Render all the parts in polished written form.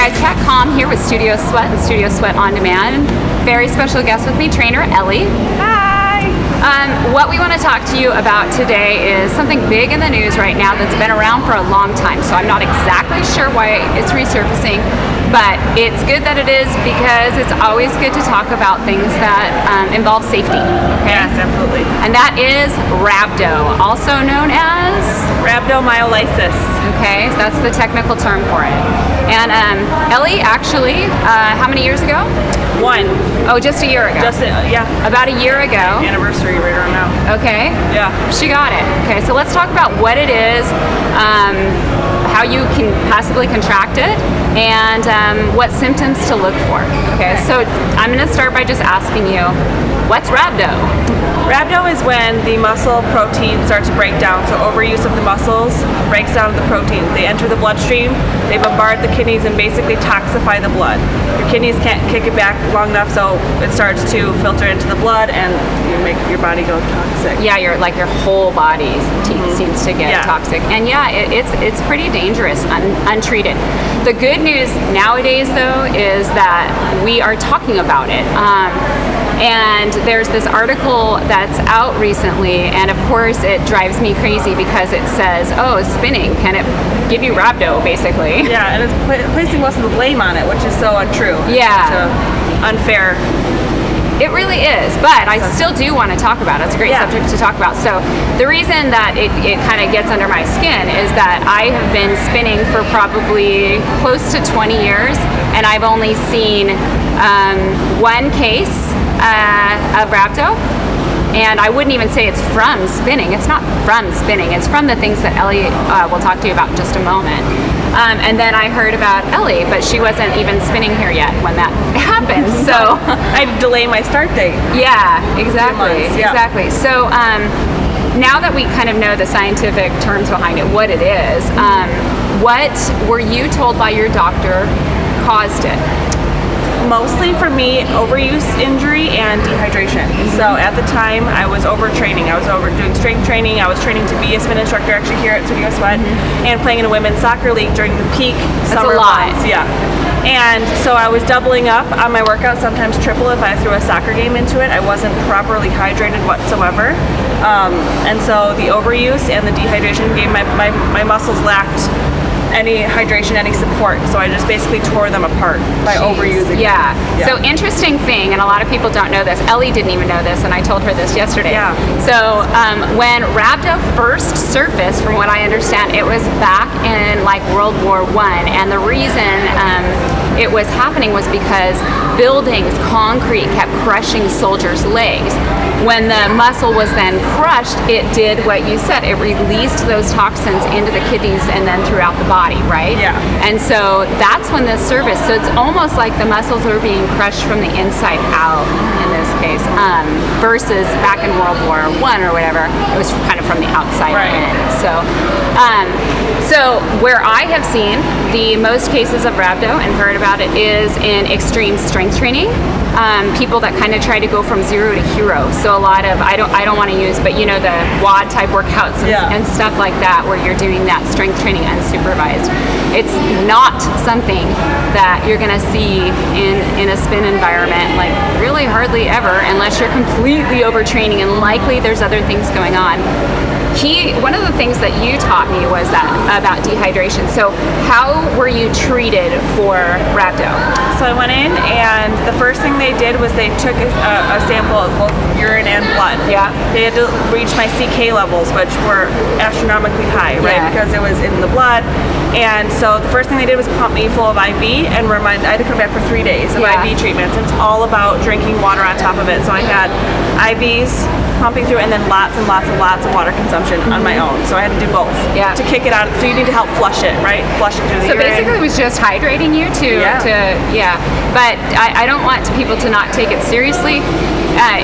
guys, Kat Calm here with Studio Sweat and Studio Sweat On Demand. Very special guest with me, trainer Ellie. Hi! What we want to talk to you about today is something big in the news right now that's been around for a long time. So I'm not exactly sure why it's resurfacing, but it's good that it is because it's always good to talk about things that involve safety. Okay? Yes, absolutely. And that is Rhabdo, also known as? Rhabdomyolysis. Okay, so that's the technical term for it. And Ellie, actually, how many years ago? One. Oh, just a year ago. Yeah. About a year ago. Anniversary right around now. Okay. Yeah. She got it. Okay, so let's talk about what it is, how you can possibly contract it, and what symptoms to look for. Okay, so I'm going to start by just asking you, what's Rhabdo? Rhabdo is when the muscle protein starts to break down. So overuse of the muscles breaks down the protein. They enter the bloodstream, they bombard the kidneys and basically toxify the blood. Your kidneys can't kick it back long enough, so it starts to filter into the blood and you make your body go toxic. Yeah, your whole body seems to get toxic. And yeah, it's pretty dangerous untreated. The good news nowadays though is that we are talking about it. And there's this article that's out recently, and of course it drives me crazy because it says, oh, spinning, can it give you rhabdo, basically? Yeah, and it's placing most of the blame on it, which is so untrue. Yeah. Such unfair. It really is, but I still do want to talk about it. It's a great subject to talk about. So the reason that it kind of gets under my skin is that I have been spinning for probably close to 20 years, and I've only seen one case of rhabdo, and I wouldn't even say it's from spinning. It's not from spinning. It's from the things that Ellie will talk to you about in just a moment. And then I heard about Ellie, but she wasn't even spinning here yet when that happened. So I'd delay my start date. Yeah, exactly. Months, yeah. Exactly. So now that we kind of know the scientific terms behind it, what it is, what were you told by your doctor caused it? Mostly for me, overuse injury and dehydration. So at the time, I was overtraining. I was doing strength training. I was training to be a spin instructor actually here at Studio Sweat and playing in a women's soccer league during the peak summer months. Yeah. And so I was doubling up on my workout, sometimes triple if I threw a soccer game into it. I wasn't properly hydrated whatsoever. And so the overuse and the dehydration gave my muscles lacked any hydration, any support. So I just basically tore them apart by overusing. Yeah. So interesting thing, and a lot of people don't know this. Ellie didn't even know this, and I told her this yesterday. Yeah. So when Rhabdo first surfaced, from what I understand, it was back in like World War I, and the reason it was happening was because buildings, concrete kept crushing soldiers' legs. When the muscle was then crushed, it did what you said. It released those toxins into the kidneys and then throughout the body, right? Yeah. And so that's when this surfaced. So it's almost like the muscles are being crushed from the inside out in this case, versus back in World War I or whatever, it was kind of from the outside in. So where I have seen the most cases of rhabdo and heard about it is in extreme strength training. People that kind of try to go from zero to hero. So a lot of I don't want to use, but you know, the WOD type workouts and stuff like that, where you're doing that strength training unsupervised. It's not something that you're going to see in a spin environment, like really hardly ever, unless you're completely overtraining, and likely there's other things going on. One of the things that you taught me was that about dehydration. So how were you treated for rhabdo? So I went in, and the first thing they did was they took a sample of both urine and blood. Yeah. They had to reach my CK levels, which were astronomically high, right? Because it was in the blood. And so the first thing they did was pump me full of IV, and I had to come back for 3 days of IV treatments. It's all about drinking water on top of it. So I had IVs pumping through, and then lots and lots and lots of water consumption on my own. So I had to do both to kick it out. So you need to help flush it, right? Flush it through the urine. So basically it was just hydrating you But I don't want people to not take it seriously.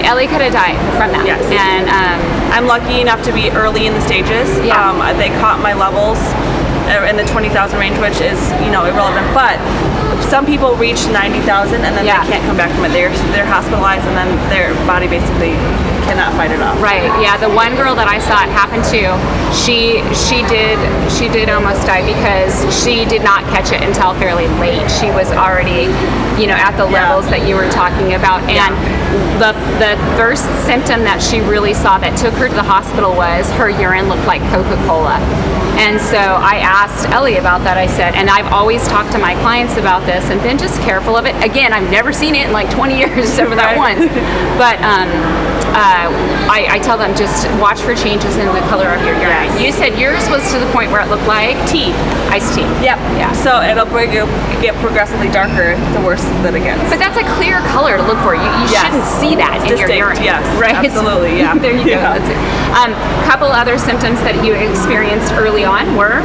Ellie could have died from that. Yes. And I'm lucky enough to be early in the stages. They caught my levels in the 20,000 range, which is, irrelevant. But some people reach 90,000 and then they can't come back from it. They're hospitalized, and then their body basically cannot fight it off. Right. Yeah. The one girl that I saw it happen to, she did almost die because she did not catch it until fairly late. She was already, at the levels that you were talking about. And the first symptom that she really saw that took her to the hospital was her urine looked like Coca-Cola. And so I asked Elli about that. I said, and I've always talked to my clients about this and been just careful of it. Again, I've never seen it in like 20 years except for that once. But I tell them just watch for changes in the color of your urine. Yes. You said yours was to the point where it looked like tea. Iced tea. Yep. Yeah. So it'll get progressively darker the worse that it gets. But that's a clear color to look for. You shouldn't see that in your urine. Yes. Right. Absolutely. Yeah. There you go. That's it. Couple other symptoms that you experienced early on were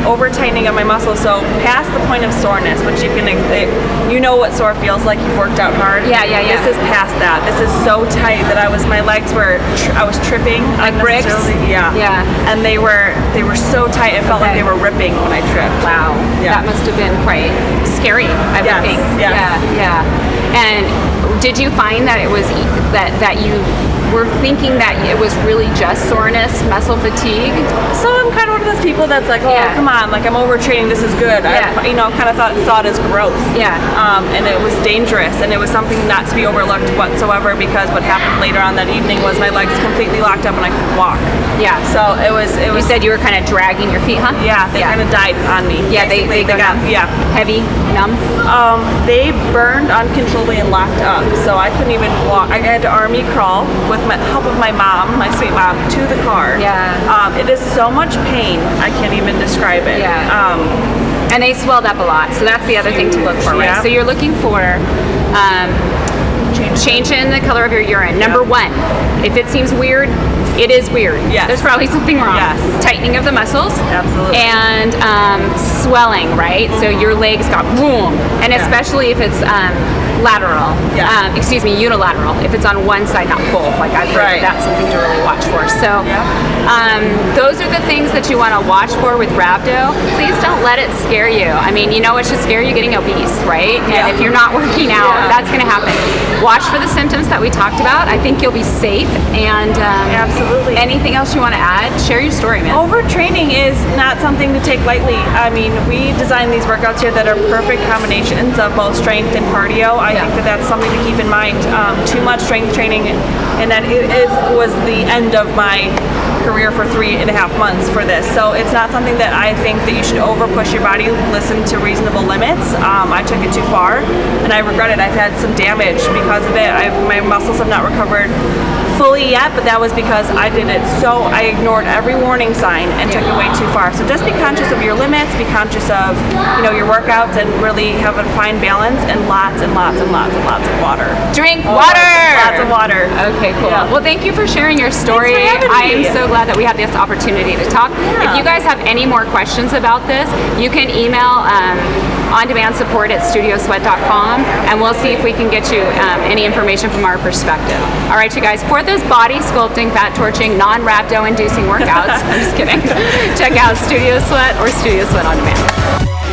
overtightening of my muscles. So past the point of soreness, which you know what sore feels like. You've worked out hard. Yeah. This is past that. This is so tight that my legs were I was tripping like bricks. Yeah. And they were so tight. It felt like they were ripping when I tripped. Wow. Yeah. That must have been quite scary, I would think. Yes. Yeah. And did you find that it was that you were thinking that it was really just soreness, muscle fatigue? So I'm kind of one of those people that's like, come on, like I'm overtraining, this is good. Yeah. I kind of thought as growth. Yeah. And it was dangerous, and it was something not to be overlooked whatsoever, because what happened later on that evening was my legs completely locked up and I couldn't walk. Yeah. So it was. You said you were kind of dragging your feet, huh? Yeah, they kind of died on me. Yeah, they got heavy, numb. They burned uncontrollably and locked up, so I couldn't even walk. I had to army crawl with the help of my mom, my sweet mom, to the car. Yeah. It is so much pain, I can't even describe it. Yeah. And they swelled up a lot, so that's the other thing to look for, right? Yeah. So you're looking for change in the color of your urine. Number one, if it seems weird, it is weird. Yes. There's probably something wrong. Yes. Tightening of the muscles. Absolutely. And swelling, right? So your legs got boom. And especially if it's lateral. Yeah. Unilateral. If it's on one side, not both. Like I've heard that's something to really watch for. So those are the things that you want to watch for with rhabdo. Please don't let it scare you. I mean, what should scare you? Getting obese, right? And if you're not working out, that's going to happen. Watch for the symptoms that we talked about. I think you'll be safe. And absolutely. Anything else you want to add? Share your story, man. Overtraining is not something to take lightly. I mean, we design these workouts here that are perfect combinations of both strength and cardio. I think that that's something to keep in mind. Too much strength training, and that was the end of my career for 3.5 months for this. So it's not something that I think that you should over push your body. Listen to reasonable limits. I took it too far, and I regret it. I've had some damage because of it. My muscles have not recovered fully yet, but that was because I did it. So I ignored every warning sign and took it way too far. So just be conscious of your limits, be conscious of your workouts, and really have a fine balance, and lots and lots and lots and lots of water. Drink water! Lots of water. Okay, cool. Yeah. Well, thank you for sharing your story. Thanks for having me. I am so glad that we had this opportunity to talk. Yeah. If you guys have any more questions about this, you can email on-demand support at studiosweat.com, and we'll see if we can get you any information from our perspective. All right, you guys, for those body sculpting, fat torching, non-rhabdo inducing workouts, I'm just kidding, check out Studio Sweat or Studio Sweat On Demand.